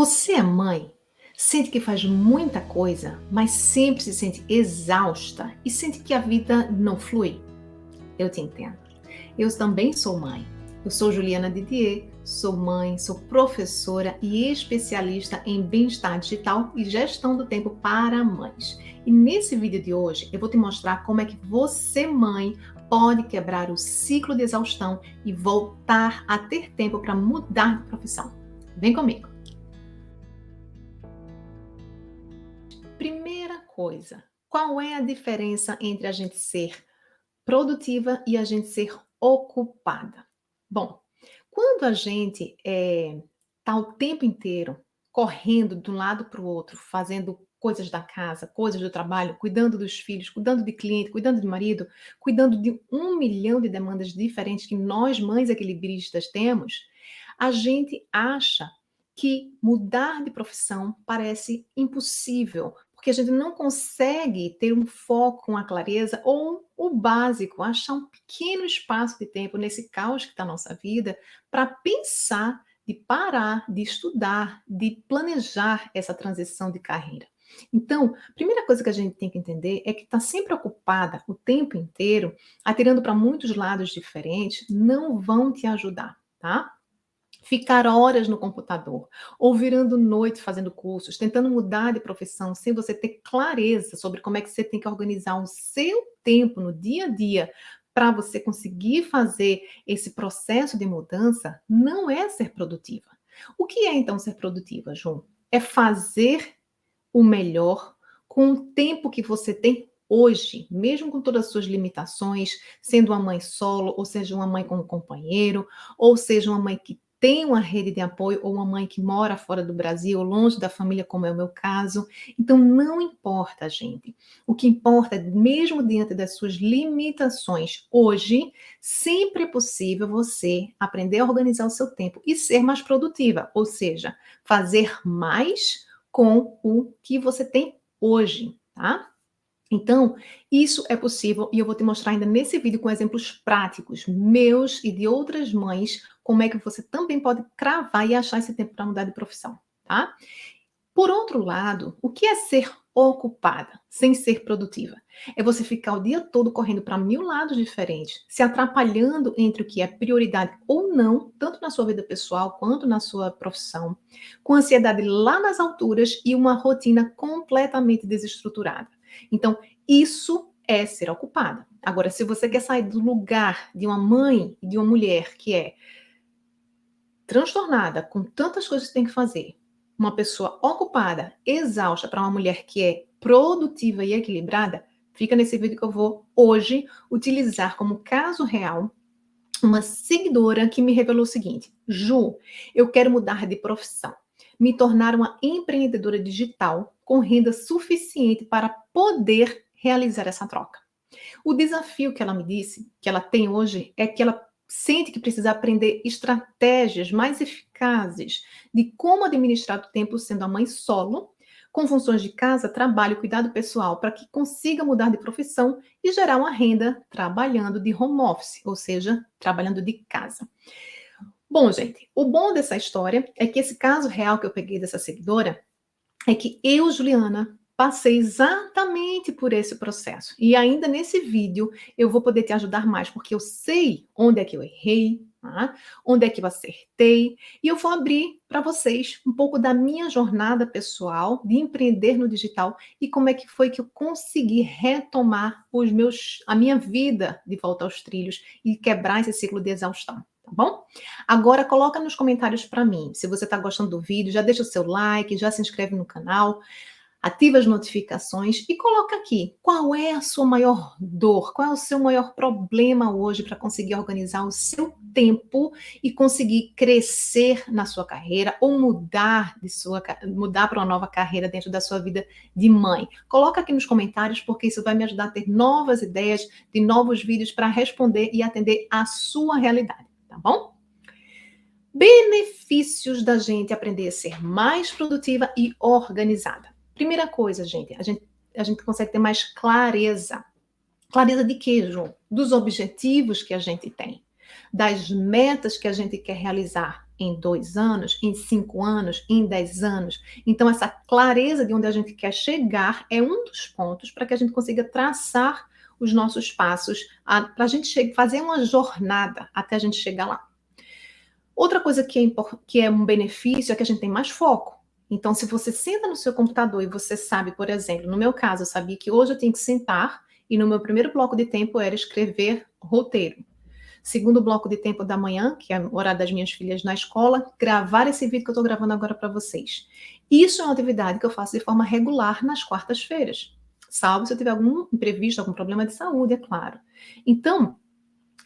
Você é mãe? Sente que faz muita coisa, mas sempre se sente exausta e sente que a vida não flui? Eu te entendo. Eu também sou mãe. Eu sou Juliana Didier, sou mãe, sou professora e especialista em bem-estar digital e gestão do tempo para mães. E nesse vídeo de hoje eu vou te mostrar como é que você, mãe, pode quebrar o ciclo de exaustão e voltar a ter tempo para mudar de profissão. Vem comigo! Primeira coisa, qual é a diferença entre a gente ser produtiva e a gente ser ocupada? Bom, quando a gente está o tempo inteiro correndo de um lado para o outro, fazendo coisas da casa, coisas do trabalho, cuidando dos filhos, cuidando de cliente, cuidando de marido, cuidando de 1 milhão de demandas diferentes que nós, mães equilibristas, temos, a gente acha que mudar de profissão parece impossível, porque a gente não consegue ter um foco, uma clareza ou o básico, achar um pequeno espaço de tempo nesse caos que está a nossa vida para pensar, de parar, de estudar, de planejar essa transição de carreira. Então, a primeira coisa que a gente tem que entender é que estar sempre ocupada o tempo inteiro, atirando para muitos lados diferentes, não vão te ajudar, tá? Ficar horas no computador, ou virando noite fazendo cursos, tentando mudar de profissão, sem você ter clareza sobre como é que você tem que organizar o seu tempo no dia a dia para você conseguir fazer esse processo de mudança, não é ser produtiva. O que é então ser produtiva, João? É fazer o melhor com o tempo que você tem hoje, mesmo com todas as suas limitações, sendo uma mãe solo, ou seja, uma mãe com um companheiro, ou seja, uma mãe que tem uma rede de apoio, ou uma mãe que mora fora do Brasil, longe da família, como é o meu caso. Então, não importa, gente. O que importa é, mesmo diante das suas limitações hoje, sempre é possível você aprender a organizar o seu tempo e ser mais produtiva, ou seja, fazer mais com o que você tem hoje, tá? Então, isso é possível e eu vou te mostrar ainda nesse vídeo com exemplos práticos meus e de outras mães, como é que você também pode cravar e achar esse tempo para mudar de profissão, tá? Por outro lado, o que é ser ocupada, sem ser produtiva? É você ficar o dia todo correndo para 1000 lados diferentes, se atrapalhando entre o que é prioridade ou não, tanto na sua vida pessoal quanto na sua profissão, com ansiedade lá nas alturas e uma rotina completamente desestruturada. Então, isso é ser ocupada. Agora, se você quer sair do lugar de uma mãe e de uma mulher que é transtornada, com tantas coisas que tem que fazer, uma pessoa ocupada, exausta, para uma mulher que é produtiva e equilibrada, fica nesse vídeo que eu vou hoje utilizar como caso real uma seguidora que me revelou o seguinte: Ju, eu quero mudar de profissão, me tornar uma empreendedora digital com renda suficiente para poder realizar essa troca. O desafio que ela me disse, que ela tem hoje, é que ela sente que precisa aprender estratégias mais eficazes de como administrar o tempo sendo a mãe solo, com funções de casa, trabalho, cuidado pessoal, para que consiga mudar de profissão e gerar uma renda trabalhando de home office, ou seja, trabalhando de casa. Bom, gente, o bom dessa história é que esse caso real que eu peguei dessa seguidora é que eu, Juliana, passei exatamente por esse processo. E ainda nesse vídeo eu vou poder te ajudar mais, porque eu sei onde é que eu errei, tá? Onde é que eu acertei, e eu vou abrir para vocês um pouco da minha jornada pessoal de empreender no digital e como é que foi que eu consegui retomar a minha vida de volta aos trilhos e quebrar esse ciclo de exaustão. Tá bom? Agora coloca nos comentários para mim, se você está gostando do vídeo, já deixa o seu like, já se inscreve no canal, ativa as notificações e coloca aqui qual é a sua maior dor, qual é o seu maior problema hoje para conseguir organizar o seu tempo e conseguir crescer na sua carreira ou mudar para uma nova carreira dentro da sua vida de mãe. Coloca aqui nos comentários porque isso vai me ajudar a ter novas ideias de novos vídeos para responder e atender à sua realidade, tá bom? Benefícios da gente aprender a ser mais produtiva e organizada. Primeira coisa, gente, a gente consegue ter mais clareza. Clareza de quê, João? Dos objetivos que a gente tem, das metas que a gente quer realizar em 2 anos, em 5 anos, em 10 anos? Então essa clareza de onde a gente quer chegar é um dos pontos para que a gente consiga traçar os nossos passos, para a gente fazer uma jornada até a gente chegar lá. Outra coisa que é um benefício é que a gente tem mais foco. Então, se você senta no seu computador e você sabe, por exemplo, no meu caso, eu sabia que hoje eu tinha que sentar e no meu primeiro bloco de tempo era escrever roteiro. Segundo bloco de tempo da manhã, que é o horário das minhas filhas na escola, gravar esse vídeo que eu estou gravando agora para vocês. Isso é uma atividade que eu faço de forma regular nas quartas-feiras, salvo se eu tiver algum imprevisto, algum problema de saúde, é claro. Então,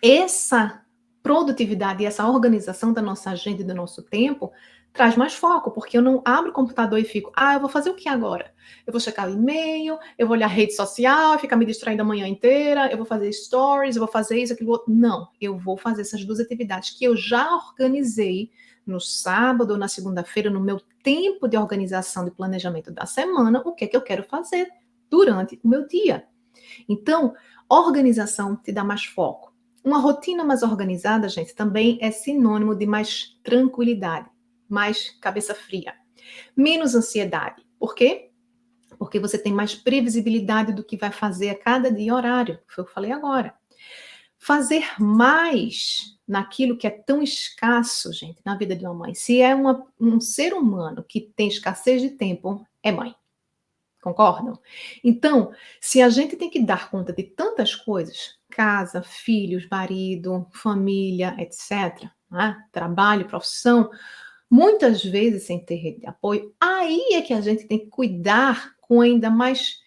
essa produtividade e essa organização da nossa agenda e do nosso tempo traz mais foco, porque eu não abro o computador e fico, eu vou fazer o que agora? Eu vou checar o e-mail, eu vou olhar a rede social, ficar me distraindo a manhã inteira, eu vou fazer stories, eu vou fazer isso, aquilo outro. Não, eu vou fazer essas duas atividades que eu já organizei no sábado ou na segunda-feira, no meu tempo de organização e planejamento da semana, o que é que eu quero fazer durante o meu dia. Então, organização te dá mais foco. Uma rotina mais organizada, gente, também é sinônimo de mais tranquilidade, mais cabeça fria, menos ansiedade. Por quê? Porque você tem mais previsibilidade do que vai fazer a cada dia e horário, foi o que eu falei agora. Fazer mais naquilo que é tão escasso, gente, na vida de uma mãe. Se é um ser humano que tem escassez de tempo, é mãe. Concordam? Então, se a gente tem que dar conta de tantas coisas, casa, filhos, marido, família, etc., né? Trabalho, profissão, muitas vezes sem ter rede de apoio, aí é que a gente tem que cuidar com ainda mais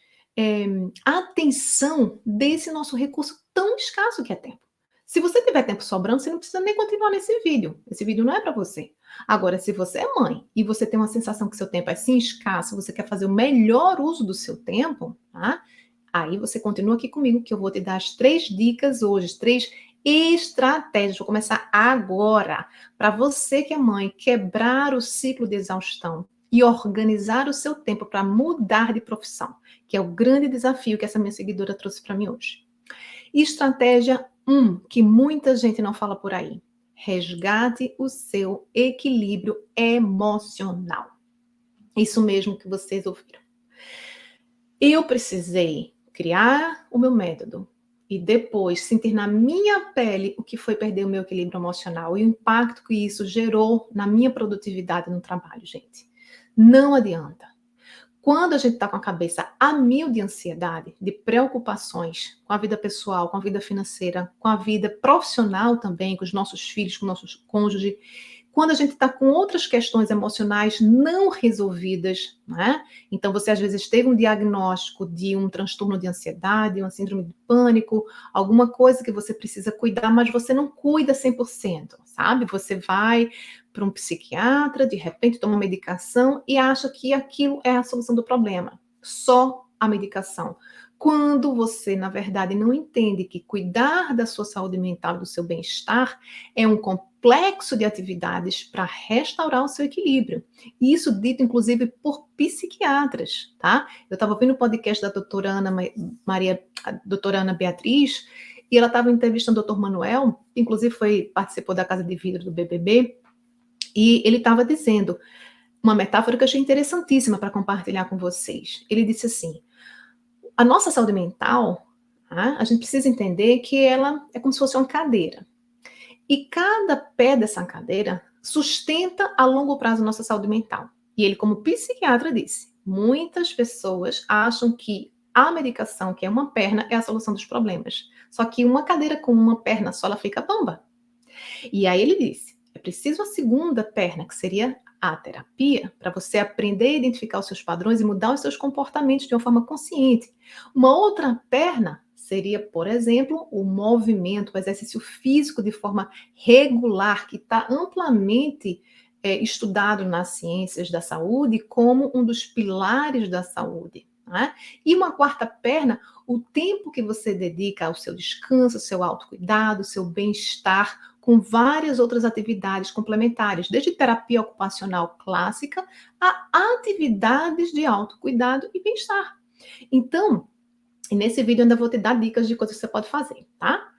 atenção desse nosso recurso tão escasso que é tempo. Se você tiver tempo sobrando, você não precisa nem continuar nesse vídeo. Esse vídeo não é para você. Agora, se você é mãe e você tem uma sensação que seu tempo é assim escasso, você quer fazer o melhor uso do seu tempo, tá? Aí você continua aqui comigo, que eu vou te dar as 3 dicas hoje, as 3 estratégias. Vou começar agora. Para você que é mãe, quebrar o ciclo de exaustão e organizar o seu tempo para mudar de profissão, que é o grande desafio que essa minha seguidora trouxe para mim hoje. Estratégia 1, que muita gente não fala por aí. Resgate o seu equilíbrio emocional. Isso mesmo que vocês ouviram. Eu precisei criar o meu método e depois sentir na minha pele o que foi perder o meu equilíbrio emocional e o impacto que isso gerou na minha produtividade no trabalho, gente. Não adianta. Quando a gente está com a cabeça a mil de ansiedade, de preocupações com a vida pessoal, com a vida financeira, com a vida profissional também, com os nossos filhos, com o nosso cônjuge, quando a gente está com outras questões emocionais não resolvidas, né? Então, você às vezes teve um diagnóstico de um transtorno de ansiedade, uma síndrome de pânico, alguma coisa que você precisa cuidar, mas você não cuida 100%, sabe? Você vai para um psiquiatra, de repente toma uma medicação e acha que aquilo é a solução do problema. Só a medicação. Quando você, na verdade, não entende que cuidar da sua saúde mental e do seu bem-estar é um complexo de atividades para restaurar o seu equilíbrio. E isso dito, inclusive, por psiquiatras, tá? Eu estava ouvindo o podcast da doutora doutora Ana Beatriz, e ela estava entrevistando o doutor Manuel, que inclusive participou da Casa de Vidro do BBB, e ele estava dizendo uma metáfora que eu achei interessantíssima para compartilhar com vocês. Ele disse assim, a nossa saúde mental, a gente precisa entender que ela é como se fosse uma cadeira. E cada pé dessa cadeira sustenta a longo prazo a nossa saúde mental. E ele, como psiquiatra, disse, muitas pessoas acham que a medicação, que é uma perna, é a solução dos problemas. Só que uma cadeira com uma perna só, ela fica bamba. E aí ele disse, é preciso a segunda perna, que seria a terapia, para você aprender a identificar os seus padrões e mudar os seus comportamentos de uma forma consciente. Uma outra perna seria, por exemplo, o movimento, o exercício físico de forma regular, que está amplamente estudado nas ciências da saúde como um dos pilares da saúde. Né? E uma quarta perna, o tempo que você dedica ao seu descanso, ao seu autocuidado, ao seu bem-estar, com várias outras atividades complementares, desde terapia ocupacional clássica a atividades de autocuidado e bem-estar. Então, nesse vídeo eu ainda vou te dar dicas de coisas que você pode fazer, tá?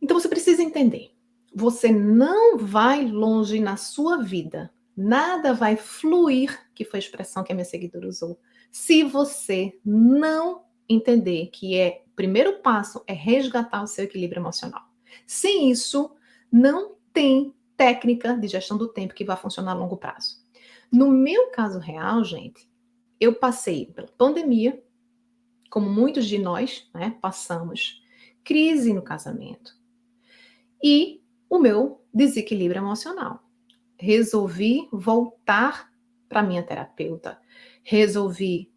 Então, você precisa entender. você não vai longe na sua vida. Nada vai fluir, que foi a expressão que a minha seguidora usou, se você não entender que o primeiro passo é resgatar o seu equilíbrio emocional. Sem isso, não tem técnica de gestão do tempo que vai funcionar a longo prazo. No meu caso real, gente, eu passei pela pandemia, como muitos de nós, né, passamos, crise no casamento e o meu desequilíbrio emocional. Resolvi voltar para minha terapeuta, resolvi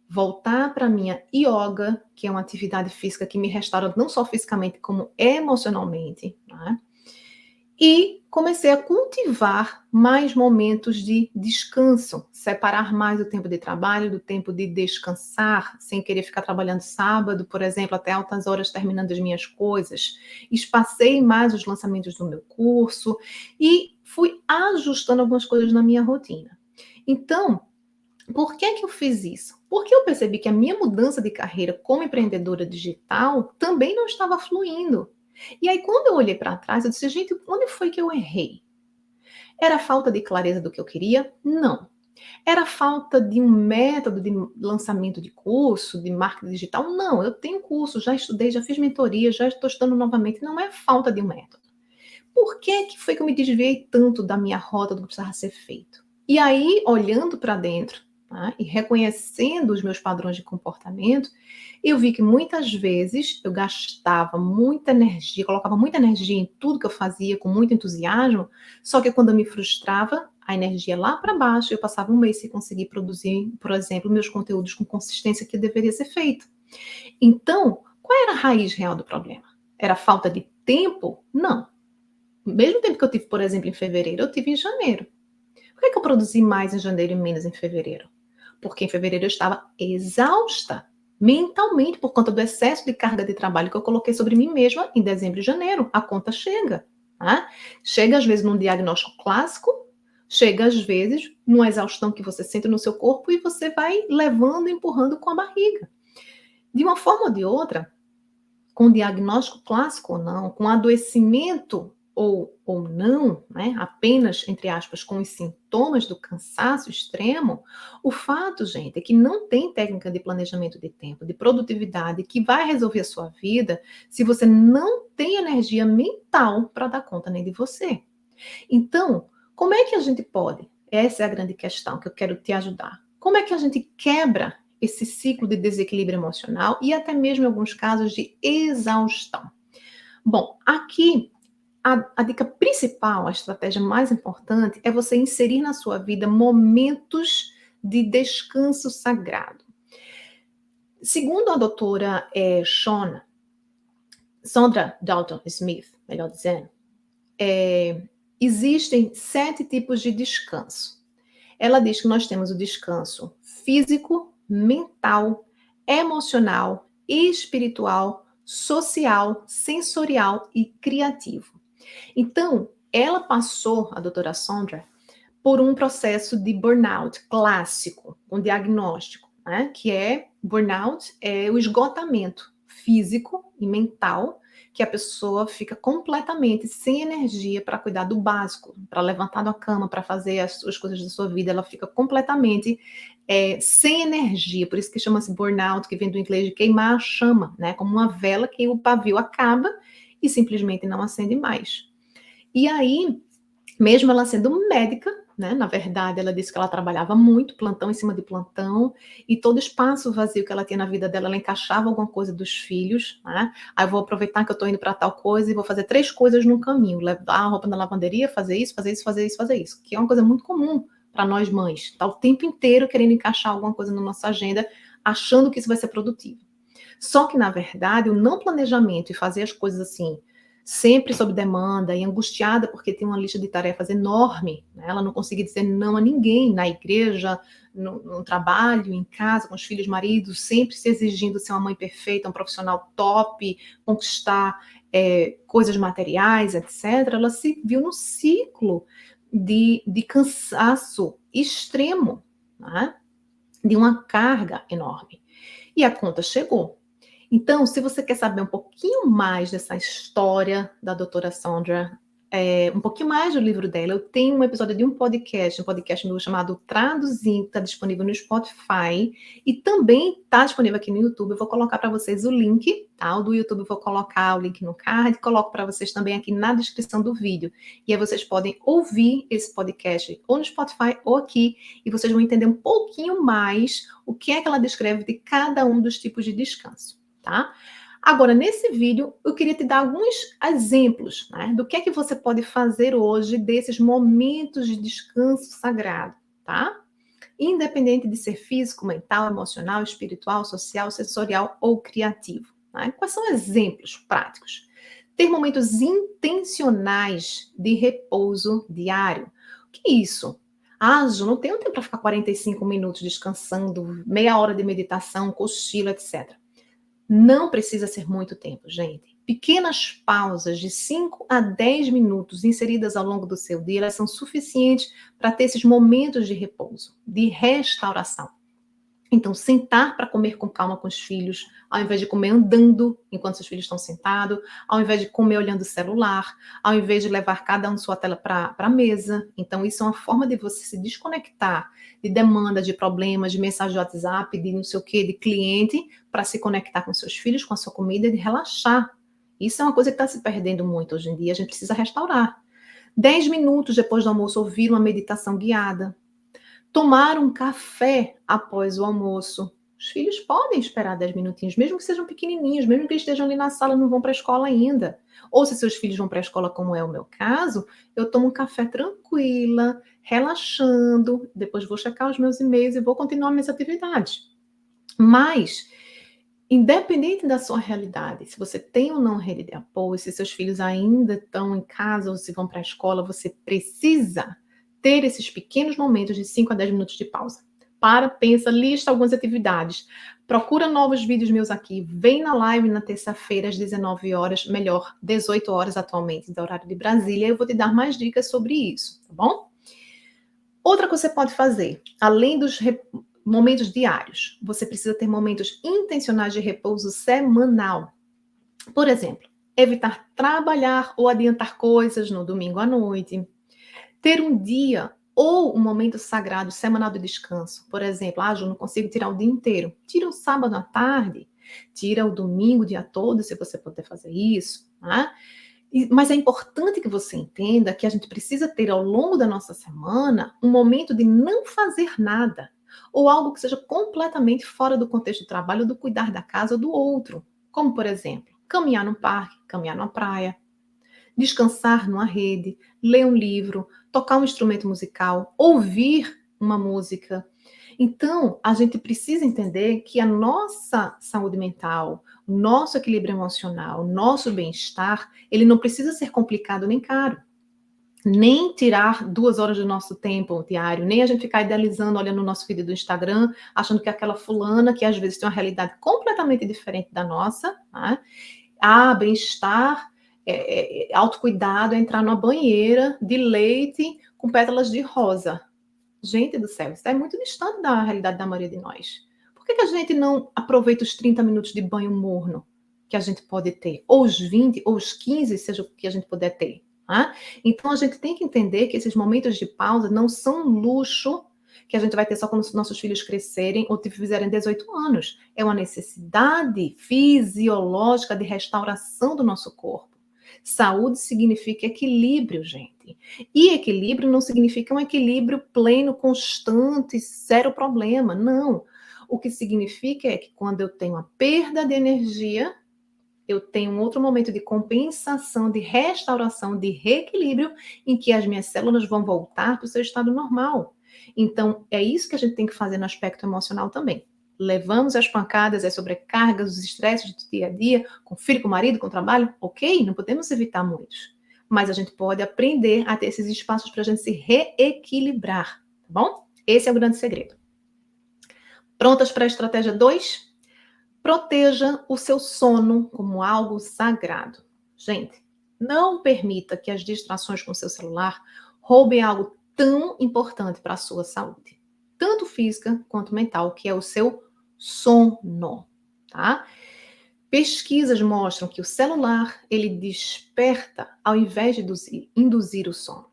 voltar para minha yoga, que é uma atividade física que me restaura não só fisicamente, como emocionalmente, né? E comecei a cultivar mais momentos de descanso, separar mais o tempo de trabalho do tempo de descansar, sem querer ficar trabalhando sábado, por exemplo, até altas horas terminando as minhas coisas. Espacei mais os lançamentos do meu curso e fui ajustando algumas coisas na minha rotina. Então, por que que eu fiz isso? Porque eu percebi que a minha mudança de carreira como empreendedora digital também não estava fluindo. E aí, quando eu olhei para trás, eu disse, gente, onde foi que eu errei? Era falta de clareza do que eu queria? Não. Era falta de um método de lançamento de curso, de marketing digital? Não. Eu tenho curso, já estudei, já fiz mentoria, já estou estudando novamente. Não é falta de um método. Por que foi que eu me desviei tanto da minha rota do que precisava ser feito? E aí, olhando para dentro, tá, e reconhecendo os meus padrões de comportamento, eu vi que muitas vezes eu gastava muita energia, colocava muita energia em tudo que eu fazia com muito entusiasmo, só que quando eu me frustrava, a energia lá para baixo, eu passava um mês sem conseguir produzir, por exemplo, meus conteúdos com consistência que deveria ser feito. Então, qual era a raiz real do problema? Era falta de tempo? Não. Mesmo tempo que eu tive, por exemplo, em fevereiro, eu tive em janeiro. Por que eu produzi mais em janeiro e menos em fevereiro? Porque em fevereiro eu estava exausta mentalmente por conta do excesso de carga de trabalho que eu coloquei sobre mim mesma em dezembro e janeiro. A conta chega. Tá? Chega às vezes num diagnóstico clássico, chega às vezes numa exaustão que você sente no seu corpo e você vai levando, empurrando com a barriga. De uma forma ou de outra, com diagnóstico clássico ou não, com adoecimento ou não, né, apenas, entre aspas, com os sintomas do cansaço extremo, o fato, gente, é que não tem técnica de planejamento de tempo, de produtividade que vai resolver a sua vida se você não tem energia mental para dar conta nem de você. Então, como é que a gente pode? Essa é a grande questão que eu quero te ajudar. Como é que a gente quebra esse ciclo de desequilíbrio emocional e até mesmo em alguns casos de exaustão? Bom, aqui a dica principal, a estratégia mais importante é você inserir na sua vida momentos de descanso sagrado. Segundo a doutora Sandra Dalton Smith, melhor dizendo, existem 7 tipos de descanso. Ela diz que nós temos o descanso físico, mental, emocional, espiritual, social, sensorial e criativo. Então, ela passou, a doutora Sandra, por um processo de burnout clássico, um diagnóstico, né? Que é burnout, é o esgotamento físico e mental, que a pessoa fica completamente sem energia para cuidar do básico, para levantar da cama, para fazer as suas coisas da sua vida, ela fica completamente sem energia, por isso que chama-se burnout, que vem do inglês de queimar a chama, né? Como uma vela que o pavio acaba e simplesmente não acende mais. E aí, mesmo ela sendo médica, né, na verdade, ela disse que ela trabalhava muito, plantão em cima de plantão, e todo espaço vazio que ela tinha na vida dela, ela encaixava alguma coisa dos filhos, né? Aí eu vou aproveitar que eu estou indo para tal coisa e vou fazer 3 coisas no caminho, levar a roupa na lavanderia, fazer isso, fazer isso, fazer isso, fazer isso, que é uma coisa muito comum para nós mães, tá o tempo inteiro querendo encaixar alguma coisa na nossa agenda, achando que isso vai ser produtivo. Só que, na verdade, o não planejamento e fazer as coisas assim, sempre sob demanda e angustiada porque tem uma lista de tarefas enorme, né? Ela não conseguia dizer não a ninguém, na igreja, no trabalho, em casa, com os filhos, maridos, sempre se exigindo ser uma mãe perfeita, um profissional top, conquistar coisas materiais, etc. Ela se viu no ciclo de cansaço extremo, né? De uma carga enorme. E a conta chegou. Então, se você quer saber um pouquinho mais dessa história da doutora Sandra, um pouquinho mais do livro dela, eu tenho um episódio de um podcast meu chamado Traduzindo, está disponível no Spotify e também está disponível aqui no YouTube. Eu vou colocar para vocês o link, tá? O do YouTube eu vou colocar o link no card, coloco para vocês também aqui na descrição do vídeo. E aí vocês podem ouvir esse podcast ou no Spotify ou aqui, e vocês vão entender um pouquinho mais o que é que ela descreve de cada um dos tipos de descanso, tá? Agora, nesse vídeo, eu queria te dar alguns exemplos, né, do que é que você pode fazer hoje desses momentos de descanso sagrado, tá? Independente de ser físico, mental, emocional, espiritual, social, sensorial ou criativo. Né? Quais são exemplos práticos? Ter momentos intencionais de repouso diário. O que é isso? Ah, Ju, não tenho tempo para ficar 45 minutos descansando, meia hora de meditação, cochilo, etc. Não precisa ser muito tempo, gente. Pequenas pausas de 5 a 10 minutos inseridas ao longo do seu dia, elas são suficientes para ter esses momentos de repouso, de restauração. Então, sentar para comer com calma com os filhos, ao invés de comer andando enquanto seus filhos estão sentados, ao invés de comer olhando o celular, ao invés de levar cada um sua tela para a mesa. Então, isso é uma forma de você se desconectar de demanda, de problemas, de mensagem de WhatsApp, de não sei o quê, de cliente, para se conectar com seus filhos, com a sua comida e de relaxar. Isso é uma coisa que está se perdendo muito hoje em dia, a gente precisa restaurar. 10 minutos depois do almoço, ouvir uma meditação guiada. Tomar um café após o almoço. Os filhos podem esperar 10 minutinhos, mesmo que sejam pequenininhos, mesmo que eles estejam ali na sala e não vão para a escola ainda. Ou se seus filhos vão para a escola, como é o meu caso, eu tomo um café tranquila, relaxando, depois vou checar os meus e-mails e vou continuar minhas atividades. Mas, independente da sua realidade, se você tem ou não rede de apoio, se seus filhos ainda estão em casa ou se vão para a escola, você precisa ter esses pequenos momentos de 5 a 10 minutos de pausa. Para, pensa, lista algumas atividades. Procura novos vídeos meus aqui. Vem na live na terça-feira às 19 horas, melhor, 18 horas atualmente, do horário de Brasília. Eu vou te dar mais dicas sobre isso, tá bom? Outra coisa que você pode fazer, além dos momentos diários, você precisa ter momentos intencionais de repouso semanal. Por exemplo, evitar trabalhar ou adiantar coisas no domingo à noite. Ter um dia ou um momento sagrado semanal de descanso. Por exemplo, Ju, não consigo tirar o dia inteiro. Tira o sábado à tarde, tira o domingo o dia todo, se você puder fazer isso. Né? Mas é importante que você entenda que a gente precisa ter ao longo da nossa semana um momento de não fazer nada. Ou algo que seja completamente fora do contexto do trabalho, do cuidar da casa ou do outro. Como, por exemplo, caminhar no parque, caminhar na praia, descansar numa rede, ler um livro, tocar um instrumento musical, ouvir uma música. Então, a gente precisa entender que a nossa saúde mental, o nosso equilíbrio emocional, o nosso bem-estar, ele não precisa ser complicado nem caro. Nem tirar 2 horas do nosso tempo diário, nem a gente ficar idealizando, olhando o nosso feed do Instagram, achando que aquela fulana, que às vezes tem uma realidade completamente diferente da nossa, né? Bem-estar, autocuidado, é entrar numa banheira de leite com pétalas de rosa. Gente do céu, isso é muito distante da realidade da maioria de nós. Por que a gente não aproveita os 30 minutos de banho morno que a gente pode ter? Ou os 20, ou os 15, seja o que a gente puder ter. Né? Então, a gente tem que entender que esses momentos de pausa não são um luxo que a gente vai ter só quando os nossos filhos crescerem ou fizerem 18 anos. É uma necessidade fisiológica de restauração do nosso corpo. Saúde significa equilíbrio, gente. E equilíbrio não significa um equilíbrio pleno, constante, zero problema. Não. O que significa é que quando eu tenho a perda de energia, eu tenho um outro momento de compensação, de restauração, de reequilíbrio, em que as minhas células vão voltar para o seu estado normal. Então, é isso que a gente tem que fazer no aspecto emocional também. Levamos as pancadas, as sobrecargas, os estresses do dia a dia, com o filho, com o marido, com o trabalho, ok, não podemos evitar muitos. Mas a gente pode aprender a ter esses espaços para a gente se reequilibrar, tá bom? Esse é o grande segredo. Prontas para a estratégia 2? Proteja o seu sono como algo sagrado. Gente, não permita que as distrações com o seu celular roubem algo tão importante para a sua saúde, tanto física quanto mental, que é o seu sono, tá? Pesquisas mostram que o celular, ele desperta ao invés de induzir o sono.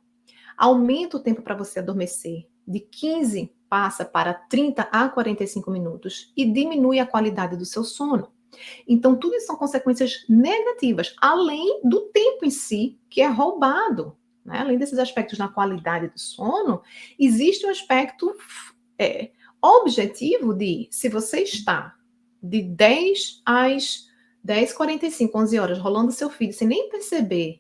Aumenta o tempo para você adormecer. De 15 passa para 30 a 45 minutos e diminui a qualidade do seu sono. Então, tudo isso são consequências negativas, além do tempo em si, que é roubado. Né? Além desses aspectos na qualidade do sono, existe um aspecto objetivo de, se você está de 10 às 10h45, 11 horas, rolando seu filho, sem nem perceber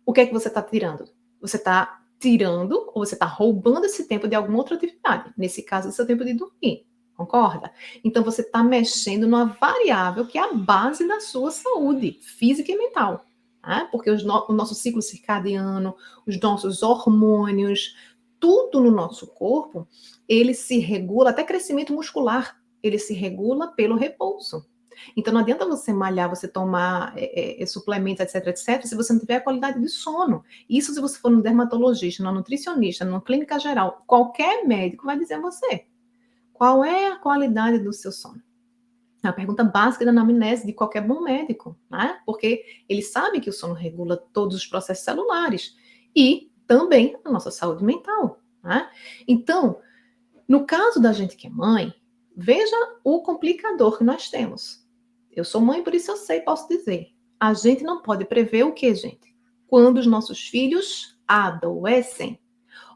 o que é que você está tirando. Você está tirando ou você está roubando esse tempo de alguma outra atividade. Nesse caso, é seu tempo de dormir. Concorda? Então, você está mexendo numa variável que é a base da sua saúde física e mental. Né? Porque o nosso ciclo circadiano, os nossos hormônios, tudo no nosso corpo, ele se regula, até crescimento muscular, ele se regula pelo repouso. Então, não adianta você malhar, você tomar suplementos, etc, etc, se você não tiver a qualidade de sono. Isso se você for no dermatologista, no nutricionista, numa clínica geral, qualquer médico vai dizer a você. Qual é a qualidade do seu sono? É a pergunta básica da anamnese de qualquer bom médico, né? Porque ele sabe que o sono regula todos os processos celulares e também a nossa saúde mental, né? Então, no caso da gente que é mãe, veja o complicador que nós temos. Eu sou mãe, por isso eu sei, posso dizer. A gente não pode prever o que, gente? Quando os nossos filhos adoecem,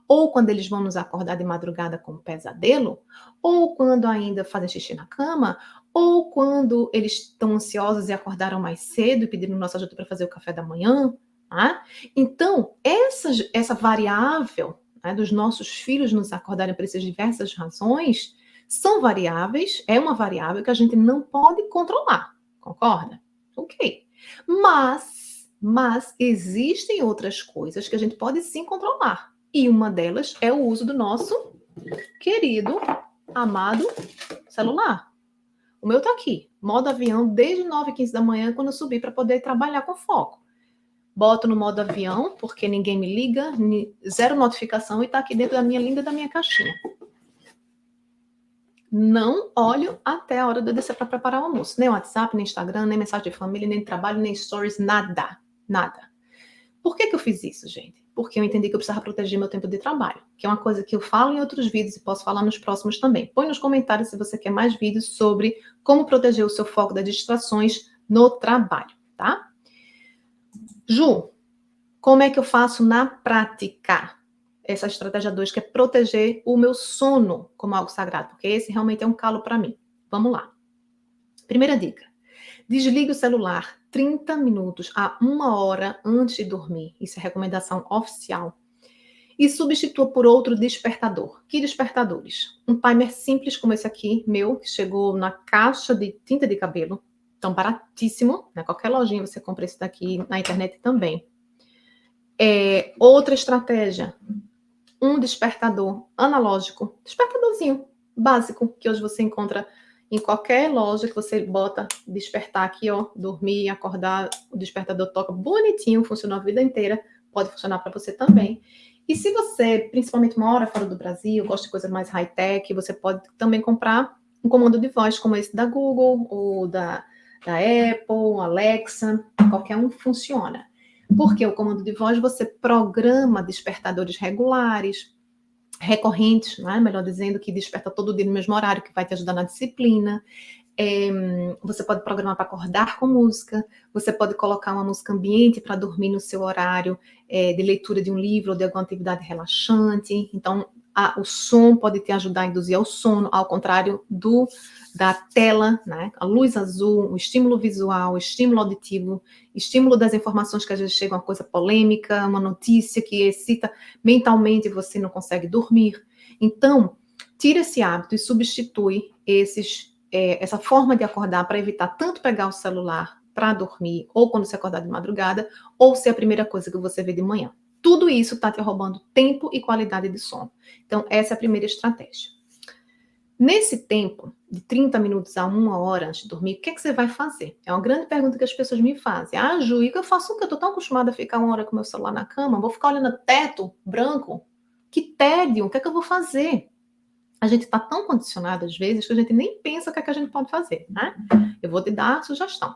ou quando eles vão nos acordar de madrugada com um pesadelo, ou quando ainda fazem xixi na cama, ou quando eles estão ansiosos e acordaram mais cedo e pediram nossa ajuda para fazer o café da manhã. Né? Então, essa variável, né, dos nossos filhos nos acordarem por essas diversas razões, são variáveis, é uma variável que a gente não pode controlar, concorda? Ok. Mas existem outras coisas que a gente pode sim controlar. E uma delas é o uso do nosso querido, amado celular. O meu tá aqui, modo avião, desde 9h15 da manhã, quando eu subi para poder trabalhar com foco. Boto no modo avião, porque ninguém me liga, zero notificação, e tá aqui dentro da minha linda da minha caixinha. Não olho até a hora de eu descer para preparar o almoço. Nem WhatsApp, nem Instagram, nem mensagem de família, nem trabalho, nem stories, nada. Nada. Por que eu fiz isso, gente? Porque eu entendi que eu precisava proteger meu tempo de trabalho, que é uma coisa que eu falo em outros vídeos e posso falar nos próximos também. Põe nos comentários se você quer mais vídeos sobre como proteger o seu foco das distrações no trabalho, tá? Ju, como é que eu faço na prática essa estratégia 2, que é proteger o meu sono como algo sagrado? Porque esse realmente é um calo para mim. Vamos lá. Primeira dica. Desligue o celular 30 minutos a 1 hora antes de dormir. Isso é recomendação oficial. E substitua por outro despertador. Que despertadores? Um timer simples como esse aqui, meu, que chegou na caixa de tinta de cabelo. Então, baratíssimo. Né? Qualquer lojinha você compra esse daqui, na internet também. Outra estratégia. Um despertador analógico. Despertadorzinho básico, que hoje você encontra em qualquer loja, que você bota despertar aqui, ó, dormir, acordar, o despertador toca bonitinho, funcionou a vida inteira, pode funcionar para você também. E se você, principalmente mora fora do Brasil, gosta de coisa mais high-tech, você pode também comprar um comando de voz como esse da Google, ou da Apple, Alexa, qualquer um funciona. Porque o comando de voz você programa despertadores regulares, recorrentes, né? Melhor dizendo, que desperta todo dia no mesmo horário, que vai te ajudar na disciplina. Você pode programar para acordar com música, você pode colocar uma música ambiente para dormir no seu horário de leitura de um livro ou de alguma atividade relaxante. Então, o som pode te ajudar a induzir ao sono, ao contrário da tela, né? A luz azul, o estímulo visual, o estímulo auditivo, estímulo das informações que às vezes chega uma coisa polêmica, uma notícia que excita mentalmente e você não consegue dormir. Então, tira esse hábito e substitui essa forma de acordar para evitar tanto pegar o celular para dormir, ou quando você acordar de madrugada, ou ser a primeira coisa que você vê de manhã. Tudo isso está te roubando tempo e qualidade de sono. Então, essa é a primeira estratégia. Nesse tempo, de 30 minutos a 1 hora antes de dormir, o que você vai fazer? É uma grande pergunta que as pessoas me fazem. Ah, Ju, e o que eu faço? Eu estou tão acostumada a ficar 1 hora com meu celular na cama, vou ficar olhando teto branco? Que tédio, o que é que eu vou fazer? A gente está tão condicionado às vezes que a gente nem pensa o que é que a gente pode fazer, né? Eu vou te dar a sugestão.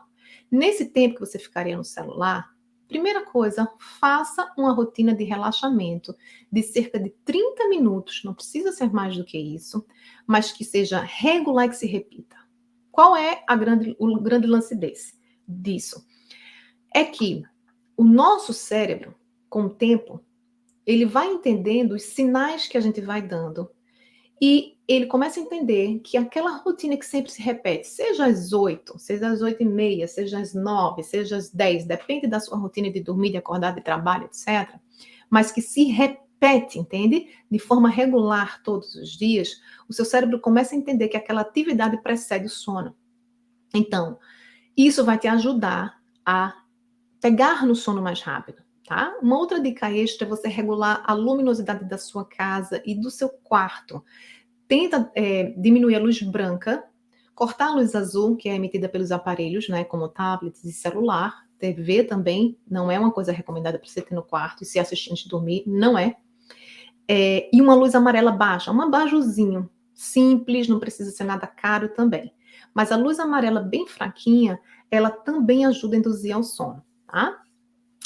Nesse tempo que você ficaria no celular, primeira coisa, faça uma rotina de relaxamento de cerca de 30 minutos, não precisa ser mais do que isso, mas que seja regular e que se repita. Qual é o grande lance disso? É que o nosso cérebro, com o tempo, ele vai entendendo os sinais que a gente vai dando e ele começa a entender que aquela rotina que sempre se repete, seja às 8, seja às 8h30, seja às 9, seja às 10, depende da sua rotina de dormir, de acordar, de trabalho, etc., mas que se repete, entende? De forma regular todos os dias, o seu cérebro começa a entender que aquela atividade precede o sono. Então, isso vai te ajudar a pegar no sono mais rápido, tá? Uma outra dica extra é você regular a luminosidade da sua casa e do seu quarto. Tenta diminuir a luz branca, cortar a luz azul, que é emitida pelos aparelhos, né, como tablets e celular. TV também não é uma coisa recomendada para você ter no quarto e se assistir antes de dormir, não é. E uma luz amarela baixa, um abajuzinho simples, não precisa ser nada caro também. Mas a luz amarela bem fraquinha, ela também ajuda a induzir ao sono, tá?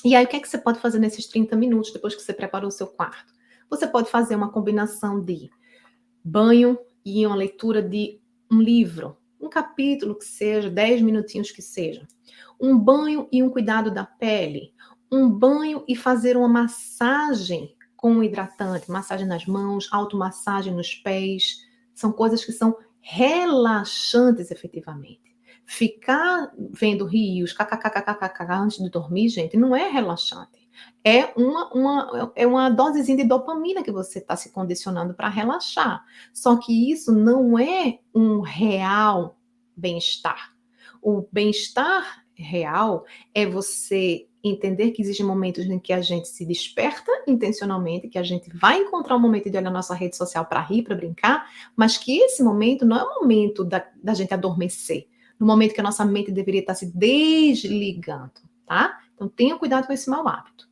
E aí, o que é que você pode fazer nesses 30 minutos depois que você preparou o seu quarto? Você pode fazer uma combinação de banho e uma leitura de um livro, um capítulo que seja, 10 minutinhos que seja. Um banho e um cuidado da pele. Um banho e fazer uma massagem com um hidratante, massagem nas mãos, automassagem nos pés. São coisas que são relaxantes efetivamente. Ficar vendo rios, kkkk, antes de dormir, gente, não é relaxante. É uma dosezinha de dopamina que você está se condicionando para relaxar. Só que isso não é um real bem-estar. O bem-estar real é você entender que existem momentos em que a gente se desperta intencionalmente, que a gente vai encontrar um momento de olhar nossa rede social para rir, para brincar, mas que esse momento não é o momento da gente adormecer, no momento que a nossa mente deveria estar se desligando, tá? Então tenha cuidado com esse mau hábito.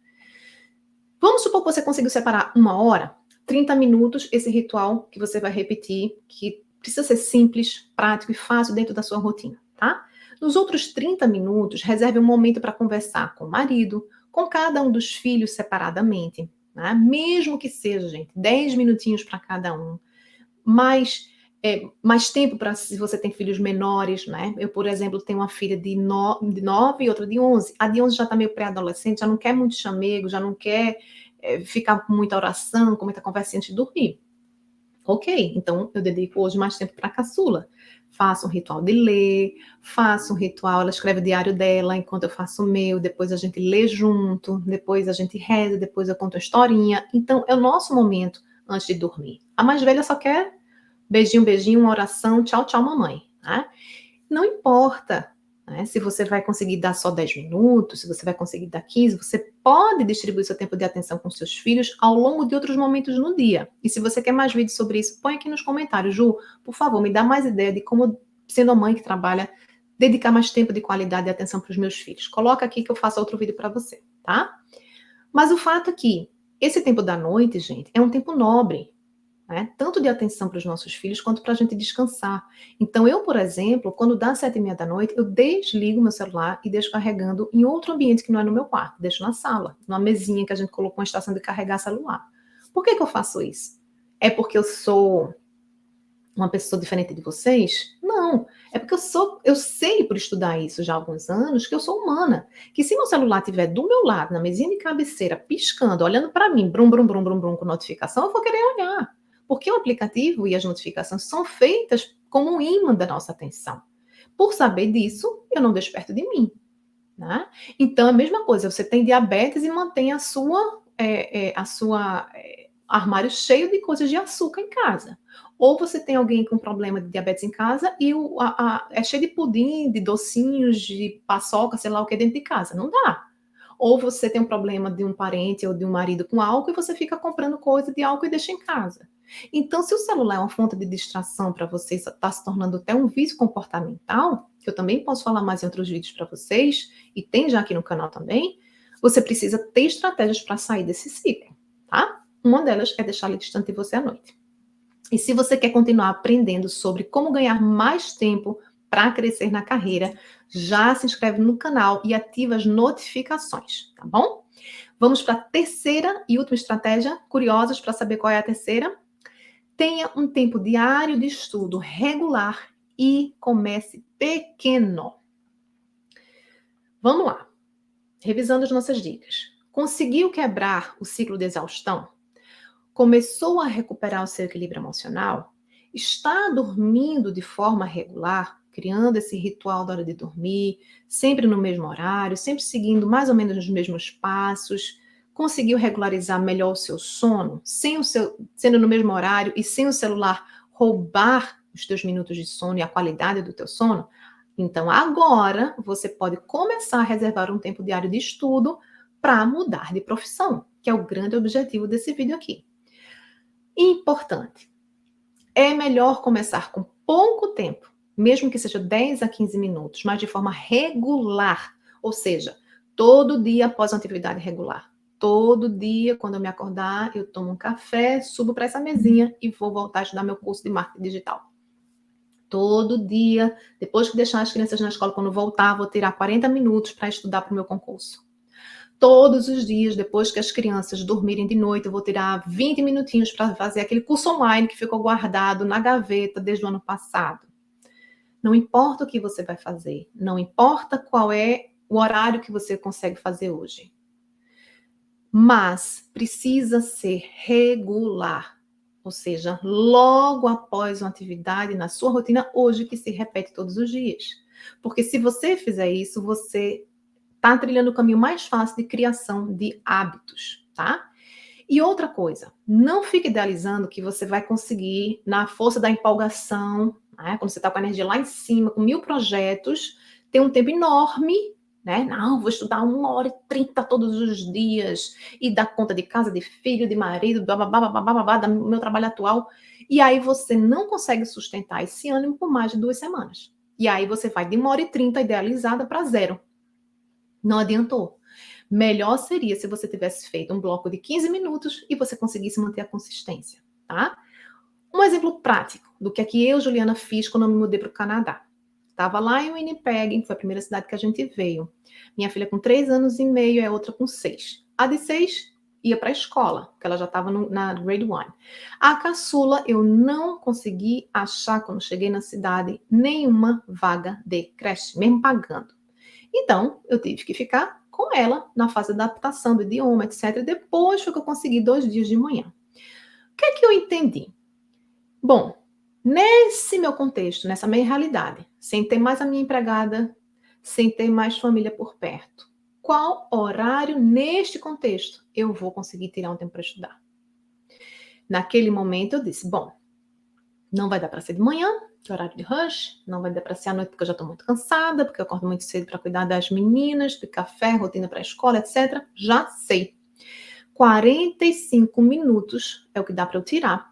Vamos supor que você conseguiu separar 1 hora, 30 minutos, esse ritual que você vai repetir, que precisa ser simples, prático e fácil dentro da sua rotina, tá? Nos outros 30 minutos, reserve um momento para conversar com o marido, com cada um dos filhos separadamente, né? Mesmo que seja, gente, 10 minutinhos para cada um, mais tempo para se você tem filhos menores, né? Eu, por exemplo, tenho uma filha de 9 e outra de 11. A de 11 já está meio pré-adolescente, já não quer muito chamego, já não quer ficar com muita oração, com muita conversa antes de dormir. Ok, então eu dedico hoje mais tempo para a caçula. Faço um ritual de ler, faço um ritual, ela escreve o diário dela enquanto eu faço o meu, depois a gente lê junto, depois a gente reza, depois eu conto a historinha. Então é o nosso momento antes de dormir. A mais velha só quer beijinho, beijinho, uma oração, tchau, tchau, mamãe. Né? Não importa, né, se você vai conseguir dar só 10 minutos, se você vai conseguir dar 15, você pode distribuir seu tempo de atenção com seus filhos ao longo de outros momentos no dia. E se você quer mais vídeos sobre isso, põe aqui nos comentários. Ju, por favor, me dá mais ideia de como, sendo a mãe que trabalha, dedicar mais tempo de qualidade e atenção para os meus filhos. Coloca aqui que eu faço outro vídeo para você, tá? Mas o fato é que esse tempo da noite, gente, é um tempo nobre. Né? Tanto de atenção para os nossos filhos, quanto para a gente descansar. Então, eu, por exemplo, quando dá 7h30 da noite, eu desligo meu celular e deixo carregando em outro ambiente que não é no meu quarto, deixo na sala, numa mesinha que a gente colocou uma estação de carregar celular. Por que eu faço isso? É porque eu sou uma pessoa diferente de vocês? Não, é porque eu sei por estudar isso já há alguns anos que eu sou humana, que se meu celular estiver do meu lado, na mesinha de cabeceira, piscando, olhando para mim, brum, brum, brum, brum, brum, com notificação, eu vou querer olhar. Porque o aplicativo e as notificações são feitas como um imã da nossa atenção. Por saber disso, eu não deixo perto de mim. Né? Então, a mesma coisa, você tem diabetes e mantém a sua armário cheio de coisas de açúcar em casa. Ou você tem alguém com problema de diabetes em casa e é cheio de pudim, de docinhos, de paçoca, sei lá o que dentro de casa. Não dá. Ou você tem um problema de um parente ou de um marido com álcool e você fica comprando coisa de álcool e deixa em casa. Então, se o celular é uma fonte de distração para você, está se tornando até um vício comportamental, que eu também posso falar mais em outros vídeos para vocês, e tem já aqui no canal também, você precisa ter estratégias para sair desse ciclo, tá? Uma delas é deixar ele distante de você à noite. E se você quer continuar aprendendo sobre como ganhar mais tempo para crescer na carreira, já se inscreve no canal e ativa as notificações, tá bom? Vamos para a terceira e última estratégia. Curiosos para saber qual é a terceira? Tenha um tempo diário de estudo regular e comece pequeno. Vamos lá. Revisando as nossas dicas. Conseguiu quebrar o ciclo de exaustão? Começou a recuperar o seu equilíbrio emocional? Está dormindo de forma regular, criando esse ritual da hora de dormir, sempre no mesmo horário, sempre seguindo mais ou menos os mesmos passos? Conseguiu regularizar melhor o seu sono, sendo no mesmo horário e sem o celular roubar os teus minutos de sono e a qualidade do teu sono? Então agora você pode começar a reservar um tempo diário de estudo para mudar de profissão, que é o grande objetivo desse vídeo aqui. Importante. É melhor começar com pouco tempo, mesmo que seja 10 a 15 minutos, mas de forma regular. Ou seja, todo dia após uma atividade regular. Todo dia, quando eu me acordar, eu tomo um café, subo para essa mesinha e vou voltar a estudar meu curso de marketing digital. Todo dia, depois que deixar as crianças na escola, quando voltar, vou tirar 40 minutos para estudar para o meu concurso. Todos os dias, depois que as crianças dormirem de noite, eu vou tirar 20 minutinhos para fazer aquele curso online que ficou guardado na gaveta desde o ano passado. Não importa o que você vai fazer, não importa qual é o horário que você consegue fazer hoje. Mas precisa ser regular. Ou seja, logo após uma atividade na sua rotina, hoje que se repete todos os dias. Porque se você fizer isso, você está trilhando o caminho mais fácil de criação de hábitos, tá? E outra coisa, não fique idealizando que você vai conseguir, na força da empolgação, né, quando você está com a energia lá em cima, com 1000 projetos, ter um tempo enorme, né? Não, vou estudar 1h30 todos os dias e dar conta de casa, de filho, de marido, do meu trabalho atual. E aí você não consegue sustentar esse ânimo por mais de 2 semanas. E aí você vai de 1h30 idealizada para 0. Não adiantou. Melhor seria se você tivesse feito um bloco de 15 minutos e você conseguisse manter a consistência, tá? Um exemplo prático do que é que eu, Juliana, fiz quando eu me mudei para o Canadá. Estava lá em Winnipeg, que foi a primeira cidade que a gente veio. Minha filha com 3 anos e meio, a outra com 6. A de 6 ia para a escola, porque ela já estava na grade 1. A caçula, eu não consegui achar, quando cheguei na cidade, nenhuma vaga de creche, mesmo pagando. Então, eu tive que ficar com ela na fase de adaptação do idioma, etc. E depois foi que eu consegui 2 dias de manhã. O que é que eu entendi? Bom, nesse meu contexto, nessa minha realidade, sem ter mais a minha empregada, sem ter mais família por perto, qual horário neste contexto eu vou conseguir tirar um tempo para estudar? Naquele momento eu disse, bom, não vai dar para ser de manhã, que é horário de rush, não vai dar para ser à noite porque eu já estou muito cansada, porque eu acordo muito cedo para cuidar das meninas, de café, rotina para a escola, etc. Já sei. 45 minutos é o que dá para eu tirar.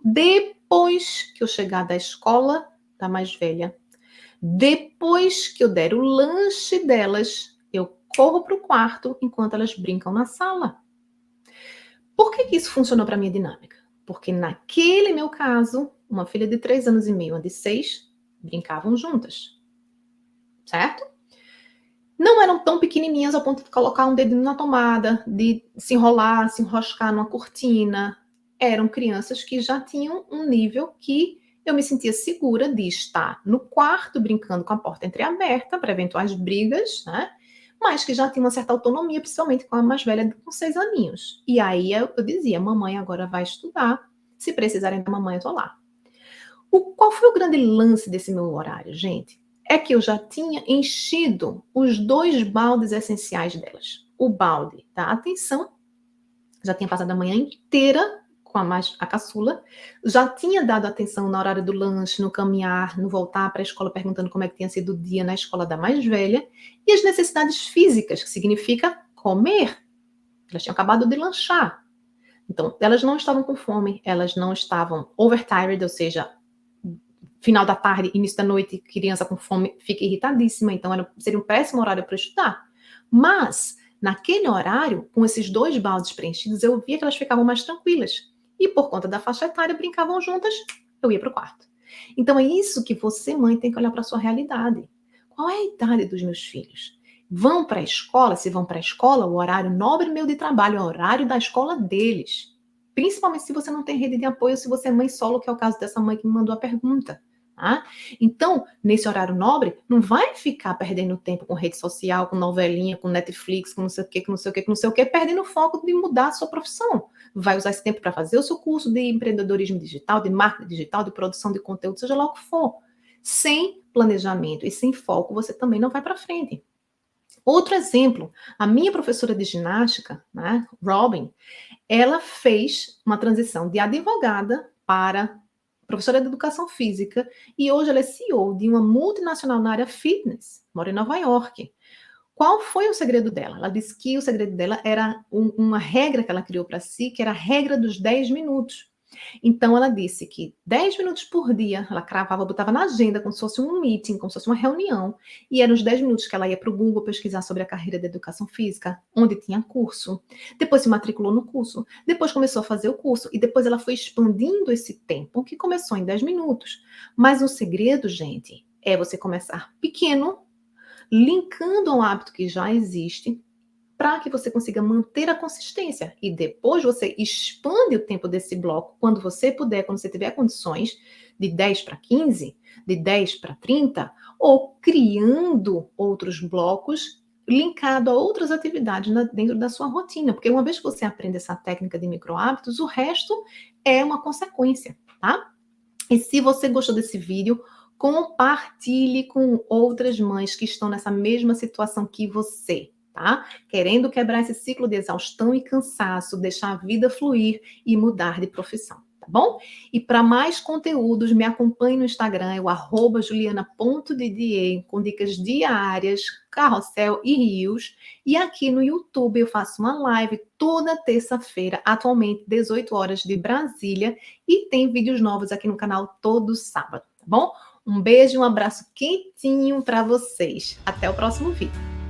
Depois que eu chegar da escola da mais velha, depois que eu der o lanche delas, eu corro para o quarto enquanto elas brincam na sala. Por que isso funcionou para minha dinâmica? Porque naquele meu caso, uma filha de 3 anos e meio, uma de 6, brincavam juntas. Certo? Não eram tão pequenininhas ao ponto de colocar um dedinho na tomada, de se enrolar, se enroscar numa cortina. Eram crianças que já tinham um nível que eu me sentia segura de estar no quarto, brincando com a porta entreaberta para eventuais brigas, né? Mas que já tinha uma certa autonomia, principalmente com a mais velha, com 6 aninhos. E aí eu dizia, mamãe agora vai estudar, se precisarem da mamãe eu tô lá. Qual foi o grande lance desse meu horário, gente? É que eu já tinha enchido os 2 baldes essenciais delas. O balde da atenção, já tinha passado a manhã inteira com a caçula, já tinha dado atenção na hora do lanche, no caminhar, no voltar para a escola, perguntando como é que tinha sido o dia na escola da mais velha, e as necessidades físicas, que significa comer. Elas tinham acabado de lanchar. Então, elas não estavam com fome, elas não estavam overtired, ou seja, final da tarde, início da noite, criança com fome fica irritadíssima, então seria um péssimo horário para estudar. Mas, naquele horário, com esses 2 baldes preenchidos, eu via que elas ficavam mais tranquilas. e por conta da faixa etária, brincavam juntas, eu ia para o quarto. Então é isso que você, mãe, tem que olhar para a sua realidade. Qual é a idade dos meus filhos? Vão para a escola? Se vão para a escola, o horário nobre meu de trabalho é o horário da escola deles. Principalmente se você não tem rede de apoio, se você é mãe solo, que é o caso dessa mãe que me mandou a pergunta. Tá? Então, nesse horário nobre, não vai ficar perdendo tempo com rede social, com novelinha, com Netflix, com não sei o que, com não sei o que, com não sei o que, perdendo o foco de mudar a sua profissão. Vai usar esse tempo para fazer o seu curso de empreendedorismo digital, de marketing digital, de produção de conteúdo, seja lá o que for. Sem planejamento e sem foco, você também não vai para frente. Outro exemplo, a minha professora de ginástica, né, Robin, ela fez uma transição de advogada para professora de educação física e hoje ela é CEO de uma multinacional na área fitness, mora em Nova York. Qual foi o segredo dela? Ela disse que o segredo dela era uma regra que ela criou para si, que era a regra dos 10 minutos. Então, ela disse que 10 minutos por dia, ela cravava, botava na agenda como se fosse um meeting, como se fosse uma reunião, e eram os 10 minutos que ela ia para o Google pesquisar sobre a carreira de educação física, onde tinha curso. Depois se matriculou no curso, depois começou a fazer o curso, e depois ela foi expandindo esse tempo, que começou em 10 minutos. Mas o segredo, gente, é você começar pequeno, linkando a um hábito que já existe, para que você consiga manter a consistência. E depois você expande o tempo desse bloco, quando você puder, quando você tiver condições, de 10 para 15, de 10 para 30, ou criando outros blocos linkado a outras atividades dentro da sua rotina. Porque uma vez que você aprende essa técnica de micro hábitos, o resto é uma consequência, tá? E se você gostou desse vídeo, compartilhe com outras mães que estão nessa mesma situação que você, tá? Querendo quebrar esse ciclo de exaustão e cansaço, deixar a vida fluir e mudar de profissão, tá bom? E para mais conteúdos, me acompanhe no Instagram, é o @juliana.didier, com dicas diárias, carrossel e rios. E aqui no YouTube eu faço uma live toda terça-feira, atualmente 18 horas de Brasília, e tem vídeos novos aqui no canal todo sábado, tá bom? Um beijo e um abraço quentinho para vocês. Até o próximo vídeo.